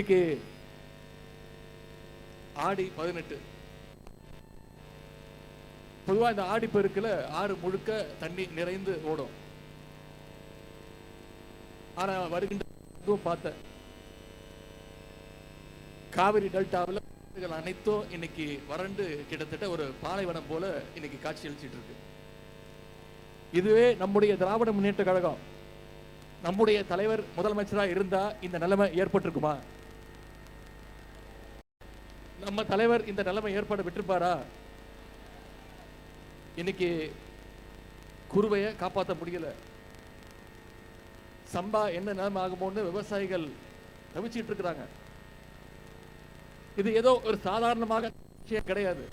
இன்னைக்கு ஆடி 18. பொதுவாக இந்த ஆடி பெருக்கில் ஆறு முழுக்க தண்ணி நிறைந்து ஓடும். ஆனா வருகின்ற பார்த்த காவிரி டெல்டாவில் அனைத்தும் இன்னைக்கு வறண்டு கிட்டத்தட்ட ஒரு பாலைவனம் போல இன்னைக்கு காட்சி அளிச்சிட்டு இருக்கு. இதுவே நம்முடைய திராவிட முன்னேற்ற கழகம், நம்முடைய தலைவர் முதலமைச்சராக இருந்தா இந்த நிலைமை ஏற்பட்டிருக்குமா? நம்ம தலைவர் இந்த நிலைமை ஏற்பட விட்டுருப்பாரா? இன்னைக்கு குருவையை காப்பாற்ற முடியல. சம்பா என்ன நிலைமை ஆகுமோன்னு விவசாயிகள் தவிச்சிட்டு இருக்கிறாங்க. இது ஏதோ ஒரு சாதாரணமாக விஷயம் கிடையாது.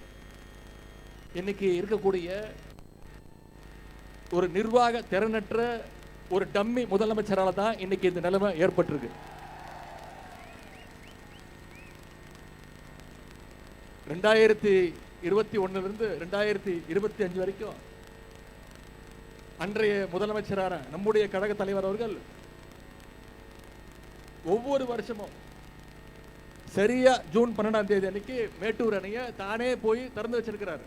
இன்னைக்கு இருக்கக்கூடிய ஒரு நிர்வாக திறனற்ற ஒரு டம்மி முதலமைச்சரால தான் இன்னைக்கு இந்த நிலைமை ஏற்பட்டிருக்கு. 2021 2025 வரைக்கும் அன்றைய முதலமைச்சரான நம்முடைய கழக தலைவர் அவர்கள் ஒவ்வொரு வருஷமும் சரியா ஜூன் 12ஆம் தேதி அன்னைக்கு மேட்டூர் அணையை தானே போய் திறந்து வச்சிருக்கிறார்.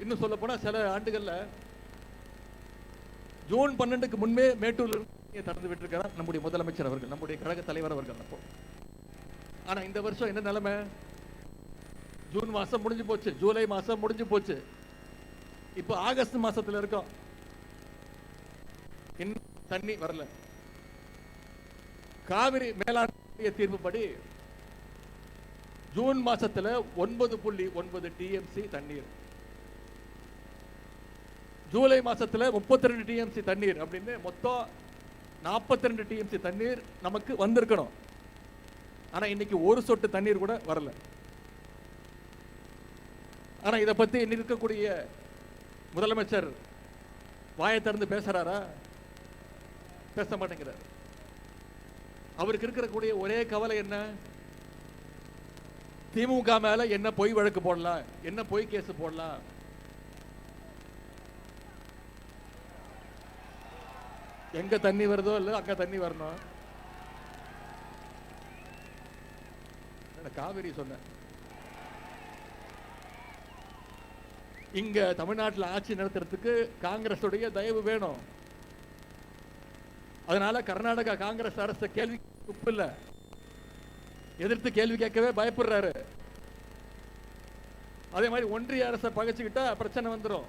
இன்னும் சொல்ல போனா சில ஆண்டுகள்ல ஜூன் 12க்கு முன்பே மேட்டூர்ல திறந்து விட்டிருக்கிறார் நம்முடைய முதலமைச்சர் அவர்கள், நம்முடைய கழக தலைவர் அவர்கள். அப்போ ஆனா இந்த வருஷம் என்ன நிலைமை? ஜூன் மாசம் முடிஞ்சு போச்சு, ஜூலை மாசம் முடிஞ்சு போச்சு, இப்போ ஆகஸ்ட் மாசத்துல இருக்கோம், இன்னும் தண்ணி வரல. காவிரி மேலாண்மை தீர்ப்புப்படி ஜூன் மாசத்துல 9.9 டிஎம்சி தண்ணீர், ஜூலை மாசத்துல 32 டிஎம்சி தண்ணீர் அப்படின்னு மொத்தம் 42 டிஎம்சி தண்ணீர் நமக்கு வந்திருக்கணும். ஆனா இன்னைக்கு ஒரு சொட்டு தண்ணீர் கூட வரல. ஆனா இதை பத்தி இருக்கக்கூடிய முதலமைச்சர் வாயை திறந்து பேசுறாரா? பேச மாட்டேங்கிறார். அவருக்கு இருக்கக்கூடிய ஒரே கவலை என்ன? திமுக மேல என்ன பொய் வழக்கு போடலாம், என்ன பொய் கேஸ் போடலாம். எங்க தண்ணி வருதோ இல்ல அங்க தண்ணி வரணும். காவிரி சொன்ன இங்க தமிழ்நாட்டில் ஆட்சி நடத்துறதுக்கு காங்கிரஸ் தயவு வேணும். அதனால கர்நாடகா காங்கிரஸ் அரசு கேள்வி இல்ல, எதிர்த்து கேள்வி கேட்கவே பயப்படுறாரு. அதே மாதிரி ஒன்றிய அரசை பகைச்சுக்கிட்டா பிரச்சனை வந்துடும்.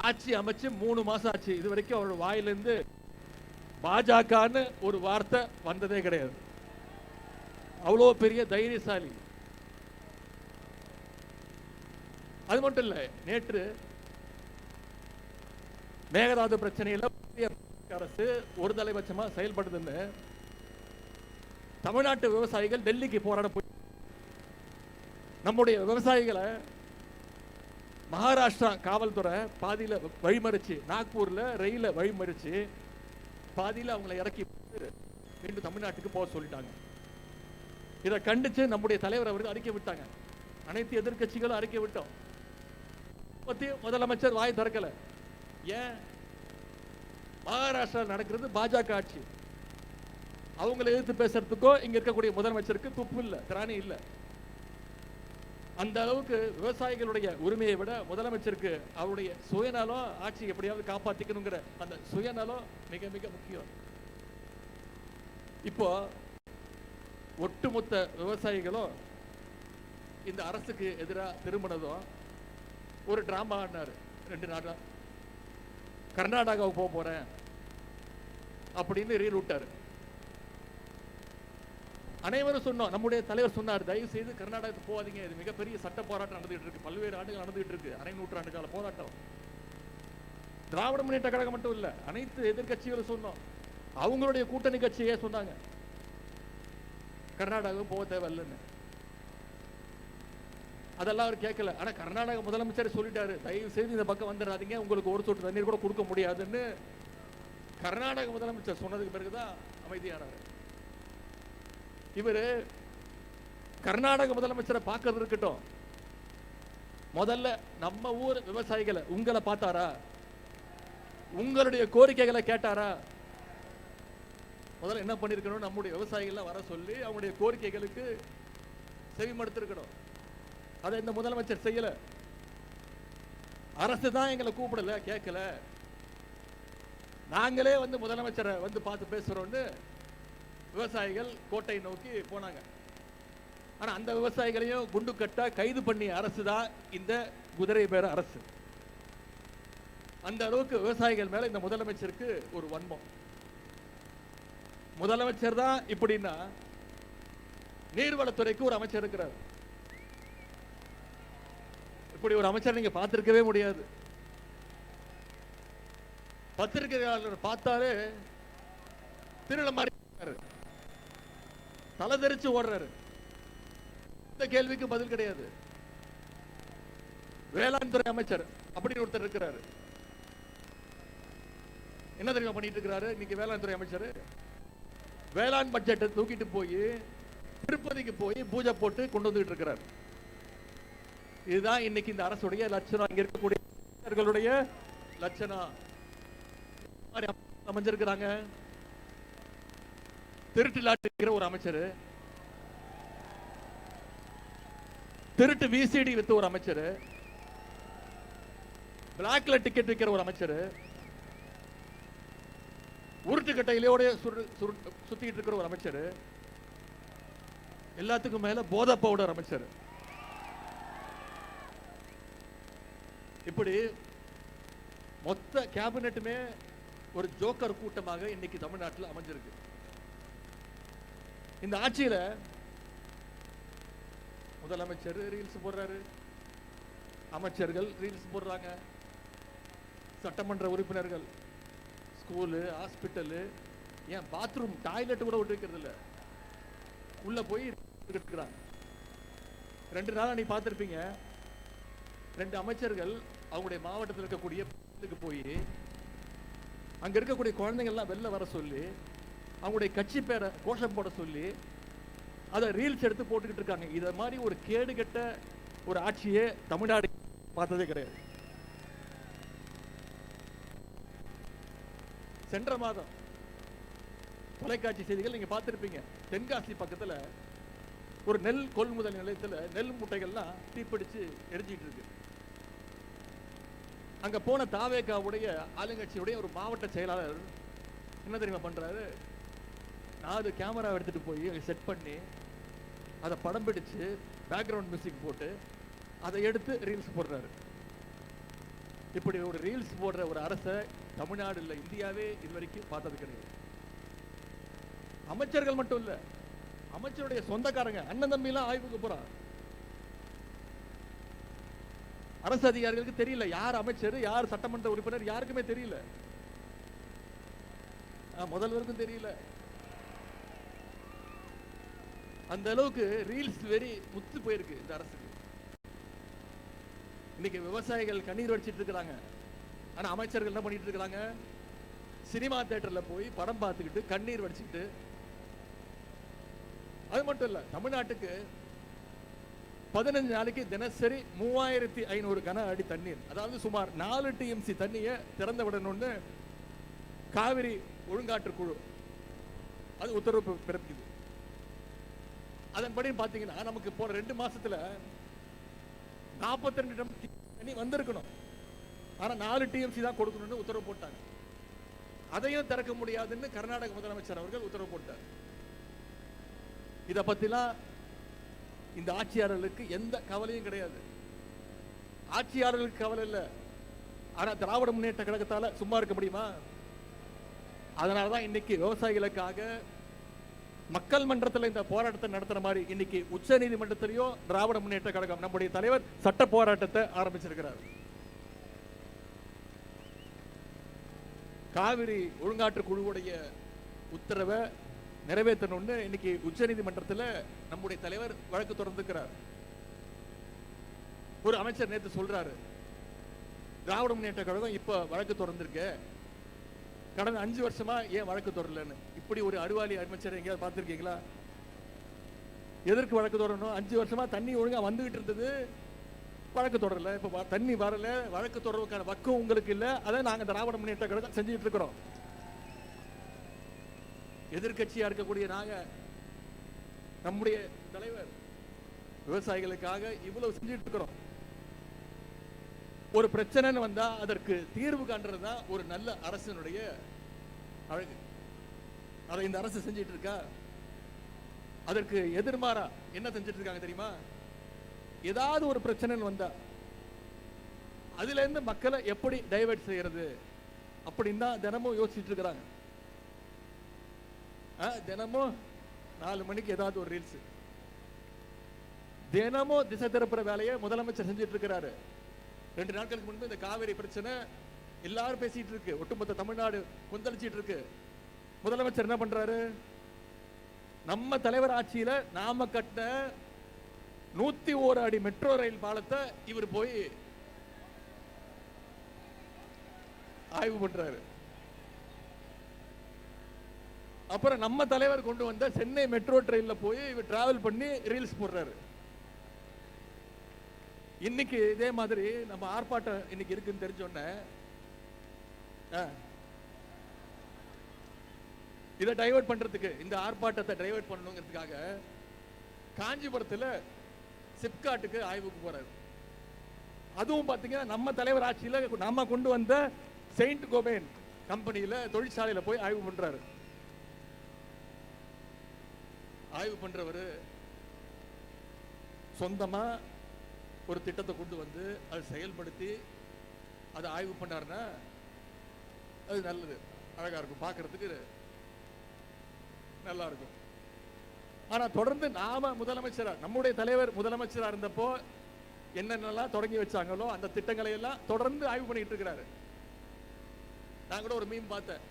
ஆட்சி அமைச்சு 3 மாசம் ஆச்சு, இது வரைக்கும் அவரோட வாயிலிருந்து பாஜகன்னு ஒரு வார்த்தை வந்ததே கிடையாது. அவ்வளோ பெரிய தைரியசாலி. அது மட்டும் இல்ல, நேற்று மேகதாது பிரச்சனையில அரசு ஒரு தலைபட்சமா செயல்படுதுன்னு தமிழ்நாட்டு விவசாயிகள் டெல்லிக்கு போராட போய் நம்முடைய விவசாயிகளை மகாராஷ்டிரா காவல்துறை பாதியில வழிமறிச்சு, நாக்பூர்ல ரயில வழிமறிச்சு பாதியில அவங்களை இறக்கி மீண்டும் தமிழ்நாட்டுக்கு போக சொல்லிட்டாங்க. இதை கண்டிச்சு நம்முடைய தலைவர் அவர்கள் அறிக்கை விட்டாங்க. அனைத்து எதிர்கட்சிகளும் அறிக்கை விட்டோம். முதலமைச்சர் வாய் திறக்கல. ஏன்? மகாராஷ்டிரா நடக்கிறது பாஜக ஆட்சி. அவங்களை எதிர்த்து பேசுறதுக்கோ இங்க இருக்கக்கூடிய முதலமைச்சருக்கு துப்பு இல்ல, திராணி இல்ல. அந்த அளவுக்கு விவசாயிகளுடைய உரிமையை விட முதலமைச்சருக்கு அவருடைய சுயநலம், ஆட்சி எப்படியாவது காப்பாத்திக்கணுங்கிற அந்த சுயநலம் மிக மிக முக்கியம். இப்போ ஒட்டுமொத்த விவசாயிகளும் இந்த அரசுக்கு எதிராக திரும்பினதும் ஒரு டிராமா ஆடினாரு. 2 நாளா கர்நாடகாவுக்கு போறேன் அப்படின்னு ரீல் விட்டாரு. அனைவரும் சொன்னோம், நம்முடைய தலைவர் சொன்னார், தயவு செய்து கர்நாடகத்துக்கு போகாதீங்க, இது மிகப்பெரிய சட்ட போராட்டம் நடந்துகிட்டு இருக்கு, பல்வேறு ஆண்டுகள் நடந்துகிட்டு இருக்கு, அரை நூற்றாண்டு கால போராட்டம். திராவிட முன்னேற்ற கழகம் மட்டும் இல்ல, அனைத்து எதிர்கட்சிகளும் சொன்னோம். அவங்களுடைய கூட்டணி கட்சியே சொன்னாங்க கர்நாடகா போக தேவையில்லைன்னு. அதெல்லாம் அவர் கேட்கல. ஆனா கர்நாடக முதலமைச்சர் சொல்லிட்டாரு, தயவு செய்து இந்த பக்கம் வந்துடாதீங்க, உங்களுக்கு ஒரு சொட்டு தண்ணீர் கூட கொடுக்க முடியாதுன்னு கர்நாடக முதலமைச்சர் சொன்னதுக்கு பிறகுதான் அமைதியானார். இவரு கர்நாடக முதலமைச்சரை பார்க்கறது இருக்கட்டும், முதல்ல நம்ம ஊர் விவசாயிகளை உங்களை பார்த்தாரா? உங்களுடைய கோரிக்கைகளை கேட்டாரா? முதல்ல என்ன பண்ணிருக்கணும், நம்முடைய விவசாயிகள் வர சொல்லி அவங்களுடைய கோரிக்கைகளுக்கு செவிமடுத்திருக்கணும். அதை இந்த முதலமைச்சர் செய்யல. அரசு தான் எங்களை கூப்பிடல, கேட்கல, நாங்களே வந்து முதலமைச்சரை வந்து பார்த்து பேசுறோம்னு விவசாயிகள் கோட்டை நோக்கி போனாங்க. ஆனா அந்த விவசாயிகளையும் குண்டு கட்ட கைது பண்ணிய அரசு தான் இந்த குதிரை பேர அரசு. அந்த அளவுக்கு விவசாயிகள் மேல இந்த முதலமைச்சருக்கு ஒரு வன்மம். முதலமைச்சர் தான் இப்படின்னா நீர்வளத்துறைக்கு ஒரு அமைச்சர் இருக்கிறார். இப்படி ஒரு அமைச்சர் நீங்க பார்த்திருக்கவே முடியாது. பத்திரிகையாளர் பார்த்தாலே திருள மாதிரி தலை தெரிச்சு ஓடுறாரு. இந்த கேள்விக்கு பதில் கிடையாது. வேளாண் துறை அமைச்சர் அப்படின்னு ஒருத்தர் இருக்கிறாரு. என்ன தெரியுமா பண்ணிட்டு இருக்கிறாரு இன்னைக்கு வேளாண் துறை அமைச்சர்? வேளாண் பட்ஜெட்டை தூக்கிட்டு போய் திருப்பதிக்கு போய் பூஜை போட்டு கொண்டு வந்துட்டு இருக்கிறார். இதுதான் இன்னைக்கு இந்த அரசுடைய லட்சணம், இங்க இருக்கக்கூடிய லட்சணம் அமைஞ்சிருக்கிறாங்க. திருட்டு ஒரு அமைச்சர், திருட்டு விசிடி வித்து ஒரு அமைச்சர், பிளாக்ல டிக்கெட் விற்கிற ஒரு அமைச்சர், உருட்டு கட்டையிலோட சுத்திட்டு இருக்கிற ஒரு அமைச்சர், எல்லாத்துக்கும் மேல போதை பவுடர் அமைச்சர். இப்படி மொத்த கேபினெட்டுமே ஒரு ஜோக்கர் கூட்டமாக இன்னைக்கு தமிழ்நாட்டில் அமைஞ்சிருக்கு. இந்த ஆட்சியில முதலமைச்சர் ரீல்ஸ் போடுறாரு, அமைச்சர்கள் ரீல்ஸ் போடுறாங்க, சட்டமன்ற உறுப்பினர்கள் ஸ்கூலு, ஹாஸ்பிட்டலு, ஏன் பாத்ரூம் டாய்லெட் கூட விட்டு வைக்கிறது இல்லை, உள்ள போய் இருக்கிறாங்க. 2 நாளா நீ பார்த்திருப்பீங்க, 2 அமைச்சர்கள் அவங்களுடைய மாவட்டத்தில் இருக்கக்கூடிய போய் அங்க இருக்கக்கூடிய குழந்தைங்க எல்லாம் வெளில வர சொல்லி அவங்களுடைய கட்சி பேரை கோஷம் போட சொல்லி அதை ரீல்ஸ் எடுத்து போட்டுக்கிட்டு இருக்காங்க. இத மாதிரி ஒரு கேடு கெட்ட ஒரு ஆட்சியே தமிழ்நாடு பார்த்ததே கிடையாது. சென்ற மாதம் தொலைக்காட்சி செய்திகள் நீங்க பார்த்திருப்பீங்க, தென்காசி பக்கத்துல ஒரு நெல் கொள்முதல் நிலையத்தில் நெல் மூட்டைகள்லாம் தீப்பிடிச்சு எரிஞ்சிட்டு இருக்கு. அங்க போன தாவேகாவுடைய ஆளுங்கட்சியுடைய ஒரு மாவட்ட செயலாளர் என்ன தெரியுமா பண்றாரு, 4 கேமரா எடுத்துட்டு போய் செட் பண்ணி அதை படம் பிடிச்சு பேக்ரவுண்ட் மியூசிக் போட்டு அதை எடுத்து ரீல்ஸ் போடுறாரு. இப்படி ஒரு ரீல்ஸ் போடுற ஒரு அரசை தமிழ்நாடு இல்ல, இந்தியாவே இதுவரைக்கும் பார்த்தது கிடையாது. அமைச்சர்கள் மட்டும் இல்ல, அமைச்சருடைய சொந்தக்காரங்க அண்ணன் தம்பி எல்லாம் ஆய்வுக்கு போறான். அரசு அதிகாரிகளுக்கு தெரியல யார் அமைச்சர், யார் சட்டமன்ற உறுப்பினர், யாருக்குமே தெரியல. முதல்வருக்கும் தெரியல. அந்த அளவுக்கு ரீல்ஸ் வெறி முத்து போயிருக்கு இந்த அரசுக்கு. இன்னைக்கு விவசாயிகள் கண்ணீர் வடிச்சிட்டு இருக்கிறாங்க. ஆனா அமைச்சர்கள் என்ன பண்ணிட்டு இருக்கிறாங்க, சினிமா தியேட்டர்ல போய் படம் பார்த்துக்கிட்டு கண்ணீர் வடிச்சுக்கிட்டு. அது மட்டும் இல்ல, தமிழ்நாட்டுக்கு 15 நாளைக்கு தினசரி 3500 கன அடி தண்ணீர், அதாவது சுமார் 4 TMC தண்ணியை திறந்து விடணும்னு காவிரி ஒழுங்காற்று குழு அது உத்தரவு பிறப்பிக்குது. அதன்படி பாத்தீங்கன்னா நமக்கு போன 2 மாசத்துல 42 தண்ணி வந்திருக்கணும். ஆனா 4 TMC தான் கொடுக்கணும்னு உத்தரவு போட்டாங்க. அதையும் திறக்க முடியாதுன்னு கர்நாடக முதலமைச்சர் அவர்கள் உத்தரவு போட்டார். இத பத்திலாம் இந்த ஆட்சியாளர்களுக்கு எந்த கவலையும் கிடையாது. ஆட்சியாளர்களுக்கு கவலை இல்லை, ஆனா திராவிட முன்னேற்ற கழகத்தால சும்மா இருக்க முடியுமா? அதனாலதான் இன்னைக்கு விவசாயிகளுக்காக மக்கள் மன்றத்தில் இந்த போராட்டத்தை நடத்துற மாதிரி இன்னைக்கு உச்ச நீதிமன்றத்திலேயோ திராவிட முன்னேற்ற கழகம் நம்முடைய தலைவர் சட்ட போராட்டத்தை ஆரம்பிச்சிருக்கிறார். காவிரி ஒழுங்காற்று குழுவுடைய உத்தரவை நிறைவேற்றணும்னு இன்னைக்கு உச்ச நீதிமன்றத்தில் நம்முடைய தலைவர் வழக்கு தொடர்ந்துக்கிறார். ஒரு அமைச்சர் நேற்று சொல்றாரு, திராவிட முன்னேற்ற கழகம் இப்ப வழக்கு தொடர்ந்திருக்க, கடந்த 5 வருஷமா ஏன் வழக்கு தொடரலன்னு. இப்படி ஒரு அறிவாளி அமைச்சர் எங்கேயாவது பார்த்திருக்கீங்களா? எதற்கு வழக்கு தொடரணும்? 5 வருஷமா தண்ணி ஒழுங்கா வந்துகிட்டு இருந்தது, வழக்கு தொடரல. இப்ப தண்ணி வரல, வழக்கு தொடர்றதுக்கான வக்கம் உங்களுக்கு இல்ல, அதை நாங்க திராவிட முன்னேற்ற கழகம் செஞ்சுட்டு இருக்கிறோம். எதிர்கட்சியா இருக்கக்கூடிய நாங்க, நம்முடைய தலைவர் விவசாயிகளுக்காக இவ்வளவு செஞ்சுட்டு இருக்கிறோம். ஒரு பிரச்சனைன்னு வந்தா அதற்கு தீர்வு காண்றதுதான் ஒரு நல்ல அரசினுடைய அழகு. அதை இந்த அரசு செஞ்சிட்டு இருக்கா. அதற்கு எதிர்மாறா என்ன செஞ்சிட்டு இருக்காங்க தெரியுமா? ஏதாவது ஒரு பிரச்சனைன்னு வந்தா அதுல இருந்து மக்களை எப்படி டைவர்ட் செய்யறது அப்படின்னு தான் தினமும் யோசிச்சுட்டு இருக்கிறாங்க. தினமும் 4 மணிக்கு ஏதாவது ஒரு ரீல்ஸ், தினமும் திசை திருப்புற வேலையை முதலமைச்சர் செஞ்சிட்டு இருக்கிறாரு. 2 நாட்களுக்கு முன்பு இந்த காவிரி பிரச்சனை எல்லாரும் பேசிட்டு இருக்கு, ஒட்டுமொத்த தமிழ்நாடு கொந்தளிச்சிட்டு இருக்கு. முதலமைச்சர் என்ன பண்றாரு? நம்ம தலைவர் ஆட்சியில நாம கட்ட 101 அடி மெட்ரோ ரயில் பாலத்தை இவர் போய் ஆய்வு பண்றாரு. அப்புறம் நம்ம தலைவர் கொண்டு வந்த சென்னை மெட்ரோ ட்ரெயின்ல போய் இவர் டிராவல் பண்ணி ரீல்ஸ் போடுறாரு. இன்னைக்கு இதே மாதிரி நம்ம ஆர்ப்பாட்டம் இன்னைக்கு இருக்குன்னு தெரிஞ்சோன்ன இதை டைவர்ட் பண்றதுக்கு, இந்த ஆர்ப்பாட்டத்தை டைவர்ட் பண்ணணுங்கிறதுக்காக காஞ்சிபுரத்தில் சிப்காட்டுக்கு ஆய்வுக்கு போறாரு. அதுவும் பாத்தீங்கன்னா நம்ம தலைவர் ஆட்சியில நாம கொண்டு வந்த செயின்ட் கோபேன் கம்பெனியில தொழிற்சாலையில போய் ஆய்வு பண்றாரு. ஆய்வு பண்றவர் சொந்தமா ஒரு திட்டத்தை கொண்டு வந்து அதை செயல்படுத்தி அதை ஆய்வு பண்ணாருன்னா அது நல்லது, அழகா இருக்கும், பார்க்கறதுக்கு நல்லா இருக்கும். ஆனா தொடர்ந்து நாம முதலமைச்சரா, நம்முடைய தலைவர் முதலமைச்சரா இருந்தப்போ என்னென்னலாம் தொடங்கி வச்சாங்களோ அந்த திட்டங்களை எல்லாம் தொடர்ந்து ஆய்வு பண்ணிட்டு இருக்கிறாரு. நான் கூட ஒரு மீம் பார்த்தேன்,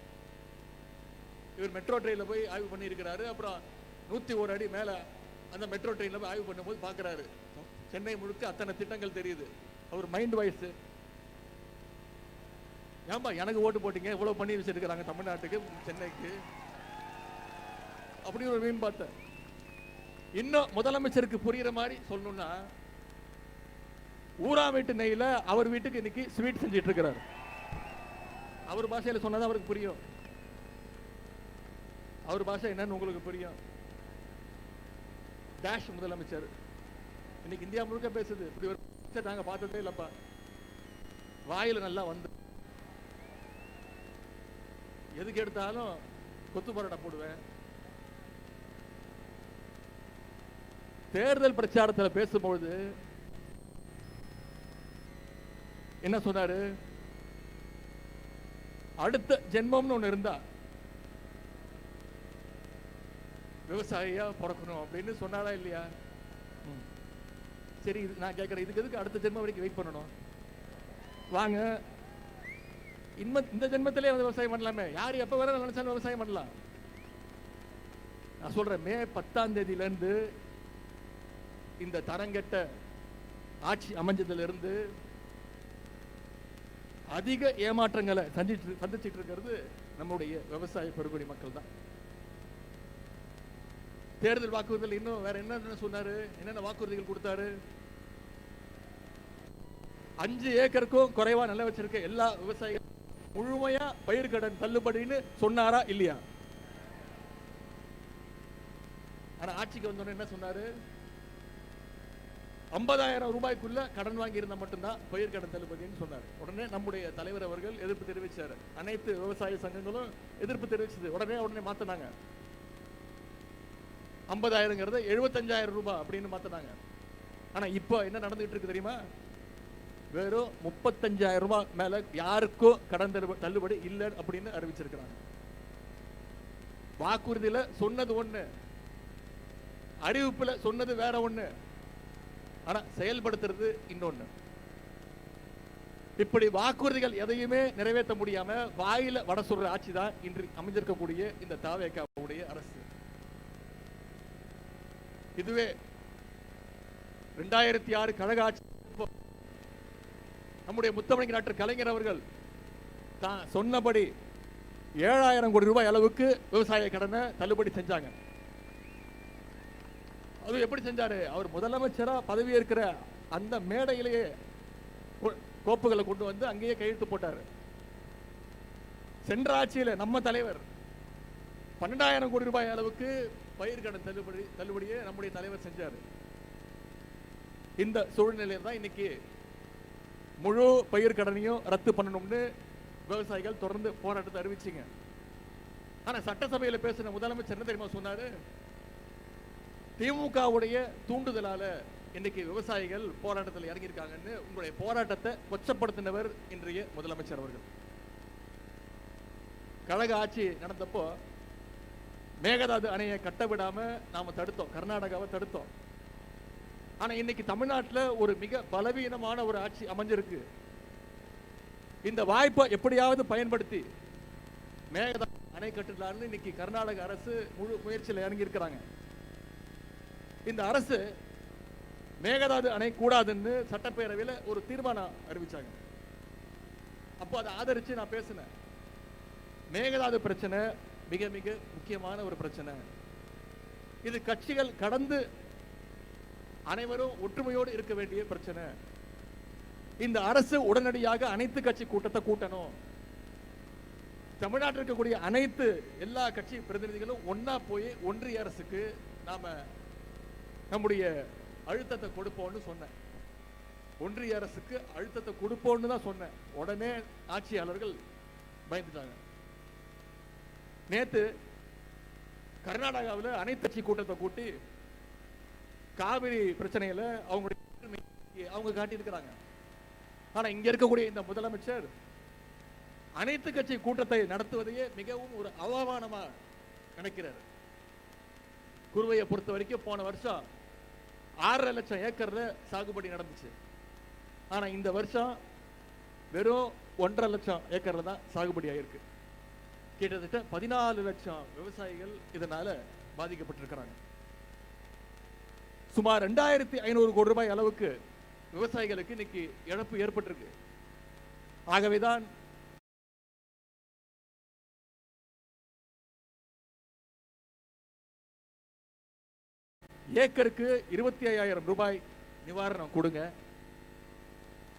இவர் மெட்ரோ ட்ரெயின்ல போய் ஆய்வு பண்ணி இருக்கிறாரு. அப்புறம் 101 அடி மேல அந்த மெட்ரோ ட்ரெயின்ல போய் ஆய்வு பண்ணும்போது பாக்குறாரு சென்னை முழுக்க அத்தனை திட்டங்கள் தெரியுது. அவர் மைண்ட் வாய்ஸ், ஏன்பா எனக்கு ஓட்டு போட்டீங்க, இவ்வளவு பண்ணி வச்சிருக்கிறாங்க தமிழ்நாட்டுக்கு, சென்னைக்கு, அப்படி ஒரு மீன் பார்த்தேன். இன்னும் முதலமைச்சருக்கு புரியுற மாதிரி சொல்லணும்னா, ஊரா வீட்டு நெய்ல அவர் வீட்டுக்கு இன்னைக்கு ஸ்வீட் செஞ்சிட்டு இருக்கிறார். அவர் பாஷையில சொன்னதான் அவருக்கு புரியும். அவர் பாஷை என்னன்னு உங்களுக்கு புரியும். டேஷ் முதலமைச்சர் இன்னைக்கு இந்தியா முழுக்க பேசுது. இப்படி ஒரு நாங்க பார்த்ததே இல்லப்பா. வாயில நல்லா வந்து எதுக்கு எடுத்தாலும் கொத்து பரோட்டா போடுவேன். தேர்தல் பிரச்சாரத்தில் பேசும்பொழுது என்ன சொன்னாரு? அடுத்த ஜென்மம்னு ஒண்ணு இருந்தா விவசாயியா பிறக்கணும் அப்படின்னு சொன்னாரா இல்லையா? சரி, நான் கேட்கிறேன், இதுக்கு எதுக்கு அடுத்த ஜென்மம் வரைக்கும் வெயிட் பண்ணணும்? வாங்க, இந்த ஜென்மத்திலே வந்து விவசாயம் பண்ணலாமே. யார் எப்ப வர நினைச்சாலும் விவசாயம் பண்ணலாம். நான் சொல்றேன், மே 10ஆம் தேதியில இருந்து இந்த தரங்கெட்ட ஆட்சி அமைஞ்சதுல இருந்து அதிக ஏமாற்றங்களை சந்திச்சிட்டு இருக்கிறது நம்முடைய விவசாய பெருங்குடி மக்கள் தான். தேர்தல் வாக்குறுதிகள் இன்னும் வேற என்ன சொன்னாரு, என்னென்ன வாக்குறுதிகள் கொடுத்தாரு? 5 ஏக்கருக்கும் குறைவா நிலம் வச்சிருக்க எல்லா விவசாயிகள் முழுமையா பயிர்கடன் தள்ளுபடின்னு சொன்னாரா இல்லையா? ஆனா ஆட்சிக்கு வந்தோன்னு என்ன சொன்னாரு? 50,000 ரூபாய்க்குள்ள கடன் வாங்கி இருந்தா மட்டும்தான் பயிர்கடன் தள்ளுபடின்னு சொன்னார். உடனே நம்முடைய தலைவர் அவர்கள் எதிர்ப்பு தெரிவிச்சாரு. அனைத்து விவசாய சங்கங்களும் எதிர்ப்பு தெரிவிச்சது. உடனே மாத்தினாங்க. 50,000ங்கிறத 75,000 ரூபாய் அப்படின்னு மாத்தினாங்க. ஆனா இப்போ என்ன நடந்துட்டு இருக்கு தெரியுமா? வெறும் 35,000 ரூபாய் மேல யாருக்கும் கடன் தள்ளுபடி இல்லை அப்படின்னு அறிவிச்சிருக்கிறாங்க. வாக்குறுதியில சொன்னது ஒண்ணு, அறிவிப்புல சொன்னது வேற ஒண்ணு, ஆனா செயல்படுத்துறது இன்னொன்னு. இப்படி வாக்குறுதிகள் எதையுமே நிறைவேற்ற முடியாம வாயில வட சொல்ற ஆட்சி தான் இன்று அமைஞ்சிருக்கக்கூடிய இந்த தாவேகாவுடைய அரசு. இதுவே 2006 கழக ஆட்சி நம்முடைய முத்தமிழ் டாக்டர் கலைஞர் அவர்கள் தான் சொன்னபடி 7,000 கோடி ரூபாய் அளவுக்கு விவசாய கடனை தள்ளுபடி செஞ்சாங்க. அது எப்படி செஞ்சாரு? அவர் முதலமைச்சரா பதவி இருக்கிற அந்த மேடையிலேயே கோப்புகளை கொண்டு வந்து அங்கேயே கையெழுத்து போட்டாரு. சென்ற ஆட்சியில நம்ம தலைவர் 12,000 கோடி ரூபாய் அளவுக்கு பயிர் கடன் தள்ளுபடியை நம்முடைய தலைவர் செஞ்சார். இந்த சூழ்நிலையில் தான் இன்னைக்கு முழு பயிர் கடனையும் ரத்து பண்ணணும்னு விவசாயிகள் தொடர்ந்து போராட்டத்தை அறிவிச்சிங்க. ஆனா சட்டசபையில் பேசின முதலமைச்சர் என்ன தெரியுமா சொன்னாரு? திமுகவுடைய தூண்டுதலால இன்னைக்கு விவசாயிகள் போராட்டத்தில் இறங்கியிருக்காங்கன்னு உங்களுடைய போராட்டத்தை கொச்சப்படுத்தினவர் இன்றைய முதலமைச்சர் அவர்கள். கழக ஆட்சி நடந்தப்போ மேகதாது அணையை கட்ட விடாம நாம தடுத்தோம், கர்நாடகாவை தடுத்தோம். ஆனா இன்னைக்கு தமிழ்நாட்டில் ஒரு மிக பலவீனமான ஒரு ஆட்சி அமைஞ்சிருக்கு. இந்த வாய்ப்பை எப்படியாவது பயன்படுத்தி மேகதாது அணை கட்டலான்னு இன்னைக்கு கர்நாடக அரசு முழு முயற்சியில் இறங்கி இருக்கிறாங்க. இந்த அரசு மேகதாது அணை கூடாதுன்னு சட்டப்பேரவையில் ஒரு தீர்மானம் அறிவிச்சாங்க. அப்போ அதை ஆதரிச்சு நான் பேசினேன். மேகதாது பிரச்சனை மிக மிக முக்கியமான ஒரு பிரச்சனை. இது கட்சிகள் கடந்து அனைவரும் ஒற்றுமையோடு இருக்க வேண்டிய பிரச்சனை. இந்த அரசு உடனடியாக அனைத்து கட்சி கூட்டத்தை கூட்டணும். தமிழ்நாட்டில் இருக்கக்கூடிய அனைத்து எல்லா கட்சி பிரதிநிதிகளும் ஒன்னா போய் ஒன்றிய அரசுக்கு நாம நம்முடைய அழுத்தத்தை கொடுப்போம்னு சொன்னேன். ஒன்றிய அரசுக்கு அழுத்தத்தை கொடுப்போம்னு தான் சொன்னேன். உடனே ஆட்சியாளர்கள் பயந்துட்டாங்க. நேத்து கர்நாடகாவில் அனைத்து கட்சி கூட்டத்தை கூட்டி காவிரி பிரச்சனையில அவங்க காட்டியிருக்கிறாங்க. ஆனா இங்க இருக்கக்கூடிய இந்த முதலமைச்சர் அனைத்து கட்சி கூட்டத்தை நடத்துவதையே மிகவும் ஒரு அவமானமா நினைக்கிறார். குருவையை பொறுத்த வரைக்கும் போன வருஷம் 6.5 லட்சம் ஏக்கர்ல சாகுபடி நடந்துச்சு. ஆனா இந்த வருஷம் வெறும் 1.5 லட்சம் ஏக்கர்ல தான் சாகுபடி ஆயிருக்கு. கிட்டத்தட்ட 14 லட்சம் விவசாயிகள் இதனால பாதிக்கப்பட்டிருக்கிறாங்க. சுமார் 2,500 கோடி ரூபாய் அளவுக்கு விவசாயிகளுக்கு இன்னைக்கு இழப்பு ஏற்பட்டிருக்கு. ஆகவேதான் ஏக்கருக்கு 25,000 ரூபாய் நிவாரணம் கொடுங்க.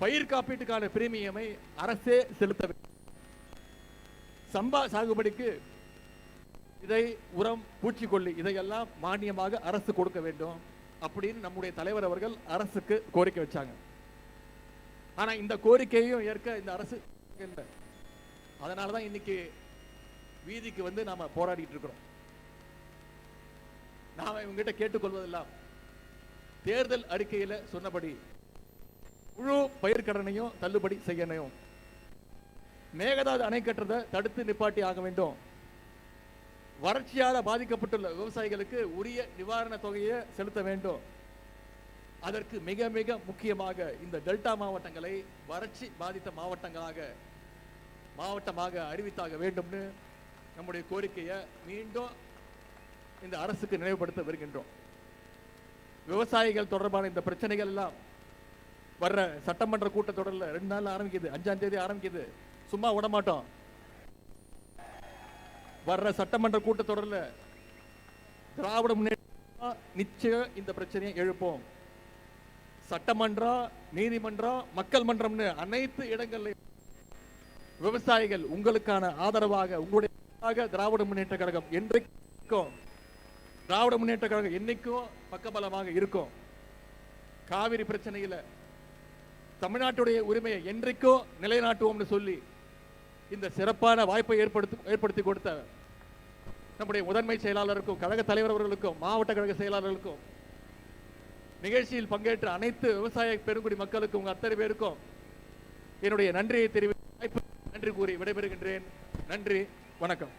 பயிர் காப்பீட்டுக்கான பிரீமியமை அரசே செலுத்த வேண்டும். சம்பா சாகுபடிக்கு இதை உரம், பூச்சிக்கொல்லி இதையெல்லாம் மானியமாக அரசு கொடுக்க வேண்டும் அப்படின்னு நம்முடைய தலைவர் அவர்கள் அரசுக்கு கோரிக்கை வச்சாங்க. ஆனா இந்த கோரிக்கையையும் ஏற்க இந்த அரசு இல்லை. அதனாலதான் இன்னைக்கு வீதிக்கு வந்து நாம போராடிட்டு இருக்கிறோம். நாம இவங்கிட்ட கேட்டுக்கொள்வதெல்லாம் தேர்தல் அறிக்கையில சொன்னபடி முழு பயிர் கடனையும் தள்ளுபடி செய்யணும். மேகதாது அணை கட்டுறதை தடுத்து நிப்பாட்டி ஆக வேண்டும். வறட்சியால பாதிக்கப்பட்டுள்ள விவசாயிகளுக்கு உரிய நிவாரண தொகையை செலுத்த வேண்டும். அதற்கு மிக மிக முக்கியமாக இந்த டெல்டா மாவட்டங்களை வறட்சி பாதித்த மாவட்டமாக அறிவித்தாக வேண்டும்னு நம்முடைய கோரிக்கையை மீண்டும் இந்த அரசுக்கு நினைவுபடுத்த வருகின்றோம். விவசாயிகள் தொடர்பான இந்த பிரச்சனைகள் எல்லாம் வர்ற சட்டமன்ற கூட்டத்தொடரில் 2 நாள் ஆரம்பிக்குது, 5ஆம் தேதி ஆரம்பிக்குது. சும்மா விடமாட்டோம். வர்ற சட்டமன்ற கூட்டத்தொடரில் திராவிட முன்னேற்ற நிச்சயம் இந்த பிரச்சனையை எழுப்போம். சட்டமன்றம், நீதிமன்றம், மக்கள் மன்றம்னு அனைத்து இடங்களிலும் விவசாயிகள் உங்களுக்கான ஆதரவாக உங்களுடைய திராவிட முன்னேற்ற கழகம் என்றைக்கும் திராவிட முன்னேற்ற கழகம் என்னைக்கும் பக்கபலமாக இருக்கும். காவிரி பிரச்சனையில தமிழ்நாட்டுடைய உரிமையை என்றைக்கோ நிலைநாட்டுவோம்னு சொல்லி இந்த சிறப்பான வாய்ப்பை ஏற்படுத்தி கொடுத்த நம்முடைய முதன்மை செயலாளருக்கும், கழக தலைவர் அவர்களுக்கும், மாவட்ட கழக செயலாளர்களுக்கும், நிகழ்ச்சியில் பங்கேற்ற அனைத்து விவசாய பெருங்குடி மக்களுக்கும், உங்க அத்தனை பேருக்கும் என்னுடைய நன்றியை தெரிவித்து நன்றி கூறி விடைபெறுகின்றேன். நன்றி, வணக்கம்.